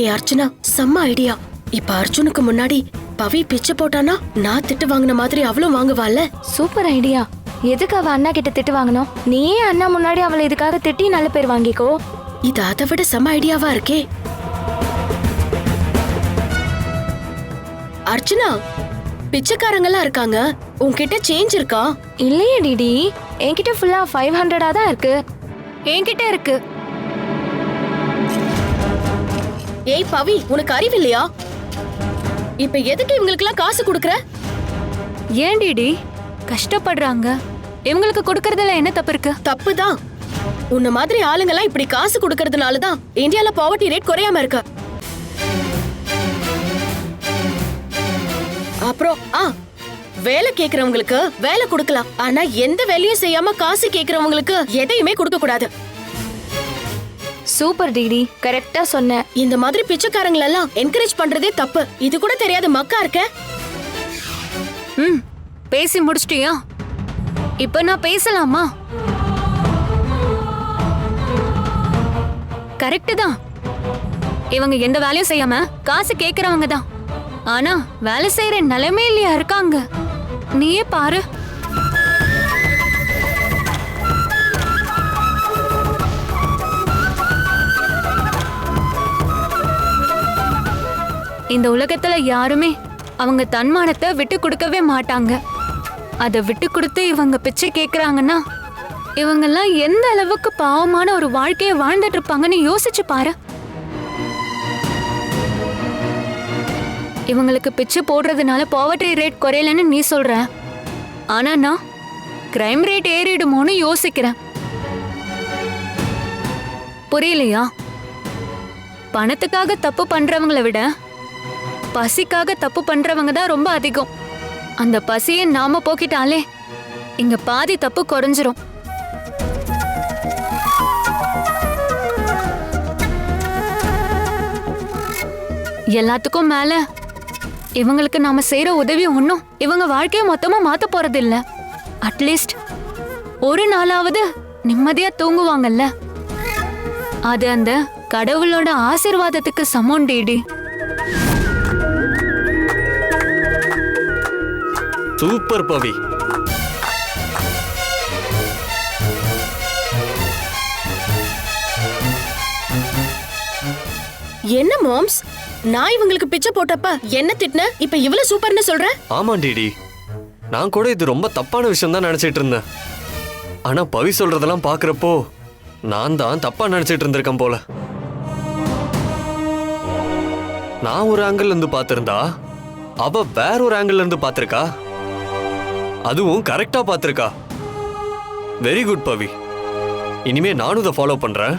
ஹே அர்ச்சனா, செம்ம ஐடியா. இப்ப அர்ஜுனுக்கு முன்னாடி பவி பிச்சை போட்டானா நான் திட்டு வாங்கின மாதிரி அவளும் வாங்குவாள்ல. Super idea. எதுக்கு அவ அண்ணா கிட்ட திட்டு வாங்கணும்? நீயே அண்ணா முன்னாடி அவளை இதுக்காக திட்டி நல்ல பேர் வாங்கிக்கோ. இது அதை விட செம்ம ஐடியாவா இருக்கே. அர்ச்சனா, பிச்சைக்காரங்கெல்லாம் இருக்காங்க, உன்கிட்ட சேஞ்ச் இருக்கா? இல்லையே டிடி, என்கிட்ட ஃபுல்லா 500 தான் இருக்கு. என்கிட்ட இருக்கு. ஏய் பவி, உனக்கு அறிவு இல்லையா? இப்ப எதுக்கு இவங்களுக்கெல்லாம் காசு கொடுக்கற? ஏன் டிடி கஷ்டப்படுறாங்க, இவங்களுக்கு கொடுக்கறதுல என்ன தப்பு இருக்கு? தப்புதான். உன்ன மாதிரி ஆளுங்கெல்லாம் இப்படி காசு கொடுக்கறதுனாலதான் இந்தியால பாவர்ட்டி ரேட் குறையாம இருக்கு. அப்புறம் வேலை கேக்குறவங்களுக்கு வேலை கொடுக்கலாம், ஆனா எந்த வேலையும் செய்யாம காசு கேக்குறவங்களுக்கு எதையுமே கொடுக்க கூடாது. சூப்பர் டிடி, கரெக்டா சொன்ன. இந்த மாதிரி பிச்சைக்காரங்களெல்லாம் என்கரேஜ் பண்றதே தப்பு. இது கூட தெரியாத மக்கா இருக்க. பேசி முடிச்சிட்டியா? இப்ப நான் பேசலாமா? கரெக்ட் தான். இவங்க எந்த வேலையும் செய்யாம காசு கேக்குறவங்க தான். ஆனா வேலை செய்யற நிலைமையிலயா இருக்காங்க? நீயே பாரு. இந்த உலகத்துல யாருமே அவங்க தன்மானத்தை விட்டு கொடுக்கவே மாட்டாங்க. அதை விட்டு கொடுத்து இவங்க பிச்சை கேக்குறாங்கன்னா இவங்கெல்லாம் எந்த அளவுக்கு பாவமான ஒரு வாழ்க்கையை வாழ்ந்துட்டு இருப்பாங்கன்னு யோசிச்சு பாரு. இவங்களுக்கு பிச்சை போடுறதுனால பாவர்ட்டி ரேட் குறையலன்னு நீ சொல்ற, ஆனா நான் கிரைம் ரேட் ஏறிடுமோன்னு யோசிக்கிறேன். புரியலையா? பணத்துக்காக தப்பு பண்றவங்களை விட பசிக்காக தப்பு பண்றவங்க தான் ரொம்ப அதிகம். அந்த பசியை நாம போக்கிட்டாலே இங்க பாதி தப்பு குறைஞ்சிரும். எல்லாத்துக்கும் மேல இவங்களுக்கு நாம செய்யற உதவி ஒண்ணும் இவங்க வாழ்க்கைய மொத்தமா மாத்த போறது இல்ல. அட்லீஸ்ட் ஒரு நாளாவது நிம்மதியா தூங்குவாங்கல்ல, அது அந்த கடவுளோட ஆசீர்வாதத்துக்கு சமம் டிடி. சூப்பர் பவி. என்ன மாம்ஸ், நான் இவங்களுக்கு பிச்சை போட்டப்ப என்ன திட்டின, இப்ப இவ்வளவு சூப்பர்னு சொல்ற? ஆமா டிடி, நான் கூட இது ரொம்ப தப்பான விஷயம் தான் நினைச்சிட்டு இருந்தேன். ஆனா பவி சொல்றதெல்லாம் பாக்குறப்போ நான் தான் தப்பா நினைச்சிட்டு இருந்திருக்கேன் போல. நான் ஒரு ஆங்கிள் இருந்து பாத்திருந்தா அவ வேற ஒரு ஆங்கிள் இருந்து பாத்திருக்கா. அதுவும் கரெக்டா பாத்திருக்கா. வெரி குட் பவி. இனிமே நானும் இதை ஃபாலோ பண்றேன்.